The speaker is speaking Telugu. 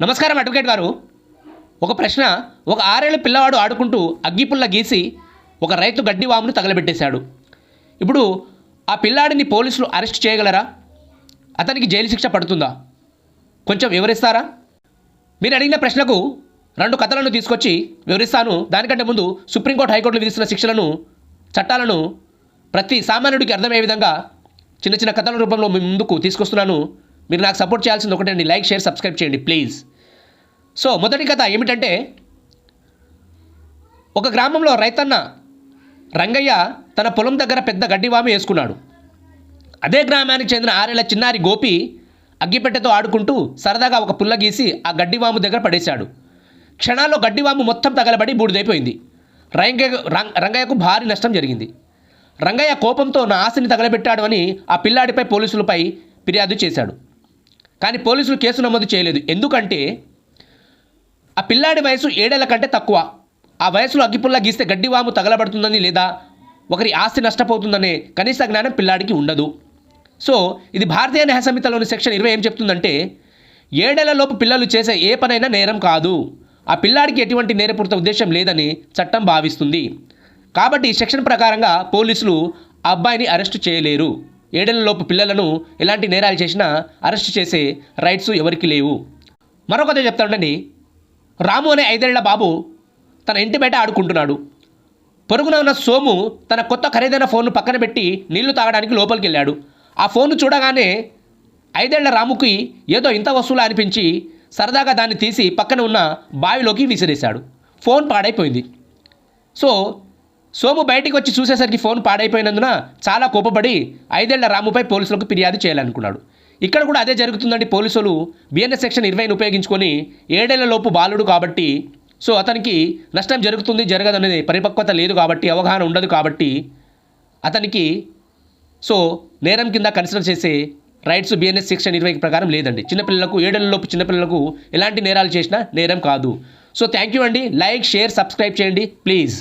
నమస్కారం అడ్వకేట్ గారు. ఒక ప్రశ్న. ఒక 6 ఏళ్ల పిల్లవాడు ఆడుకుంటూ అగ్గిపుల్ల గీసి ఒక రైతు గడ్డి వామును తగలబెట్టేశాడు. ఇప్పుడు ఆ పిల్లాడిని పోలీసులు అరెస్ట్ చేయగలరా? అతనికి జైలు శిక్ష పడుతుందా? కొంచెం వివరిస్తారా? మీరు అడిగిన ప్రశ్నకు 2 కథలను తీసుకొచ్చి వివరిస్తాను. దానికంటే ముందు సుప్రీంకోర్టు, హైకోర్టులు విధిస్తున్న శిక్షలను, చట్టాలను ప్రతి సామాన్యుడికి అర్థమయ్యే విధంగా చిన్న చిన్న కథల రూపంలో మీ ముందుకు తీసుకొస్తున్నాను. మీరు నాకు సపోర్ట్ చేయాల్సింది ఒకటే అండి, లైక్, షేర్, సబ్స్క్రైబ్ చేయండి ప్లీజ్. సో మొదటి కథ ఏమిటంటే, ఒక గ్రామంలో రైతన్న రంగయ్య తన పొలం దగ్గర పెద్ద గడ్డివాము వేసుకున్నాడు. అదే గ్రామానికి చెందిన 6 ఏళ్ల చిన్నారి గోపి అగ్గిపెట్టెతో ఆడుకుంటూ సరదాగా ఒక పుల్ల గీసి ఆ గడ్డివాము దగ్గర పడేశాడు. క్షణాల్లో గడ్డివాము మొత్తం తగలబడి బూడిదైపోయింది. రంగయ్యకు భారీ నష్టం జరిగింది. రంగయ్య కోపంతో నా ఆస్తిని తగలబెట్టాడు అని ఆ పిల్లాడిపై పోలీసులపై ఫిర్యాదు చేశాడు. కానీ పోలీసులు కేసు నమోదు చేయలేదు. ఎందుకంటే ఆ పిల్లాడి వయసు 7 ఏళ్ల కంటే తక్కువ. ఆ వయసులో అగ్గిపుల్ల గీస్తే గడ్డివాము తగలబడుతుందని లేదా ఒకరి ఆస్తి నష్టపోతుందనే కనీస జ్ఞానం పిల్లాడికి ఉండదు. సో ఇది భారతీయ న్యాయ సంహితలోని సెక్షన్ 20 ఏం చెప్తుందంటే, 7 ఏళ్లలోపు పిల్లలు చేసే ఏ పనైనా నేరం కాదు. ఆ పిల్లాడికి ఎటువంటి నేరపూరిత ఉద్దేశం లేదని చట్టం భావిస్తుంది. కాబట్టి ఈ సెక్షన్ ప్రకారంగా పోలీసులు ఆ అబ్బాయిని అరెస్టు చేయలేరు. 7 ఏళ్లలోపు పిల్లలను ఎలాంటి నేరాలు చేసినా అరెస్టు చేసే రైట్స్ ఎవరికి లేవు. మరొకటి చెప్తానండి. రాము అనే 5 ఏళ్ల బాబు తన ఇంటి బయట ఆడుకుంటున్నాడు. పొరుగున ఉన్న సోము తన కొత్త ఖరీదైన ఫోన్ను పక్కన పెట్టి నీళ్లు తాగడానికి లోపలికి వెళ్ళాడు. ఆ ఫోన్ను చూడగానే 5 ఏళ్ల రాముకి ఏదో ఇంత వస్తువులా అనిపించి సరదాగా దాన్ని తీసి పక్కన ఉన్న బావిలోకి విసిరేశాడు. ఫోన్ పాడైపోయింది. సో సోము బయటికి వచ్చి చూసేసరికి ఫోన్ పాడైపోయినందున చాలా కోపపడి 5 ఏళ్ల రాముపై పోలీసులకు ఫిర్యాదు చేయాలనుకున్నాడు. ఇక్కడ కూడా అదే జరుగుతుందండి. పోలీసులు బిఎన్ఎస్ సెక్షన్ 20ని ఉపయోగించుకొని 7 ఏళ్లలోపు బాలుడు కాబట్టి, సో అతనికి నష్టం జరుగుతుంది జరగదు అనేది పరిపక్వత లేదు కాబట్టి, అవగాహన ఉండదు కాబట్టి అతనికి సో నేరం కింద కన్సిడర్ చేసే రైట్స్ బిఎన్ఎస్ సెక్షన్ 20 ప్రకారం లేదండి. చిన్నపిల్లలకు 7 ఏళ్లలోపు చిన్నపిల్లలకు ఎలాంటి నేరాలు చేసినా నేరం కాదు. సో థ్యాంక్ యూ అండి. లైక్, షేర్, సబ్స్క్రైబ్ చేయండి ప్లీజ్.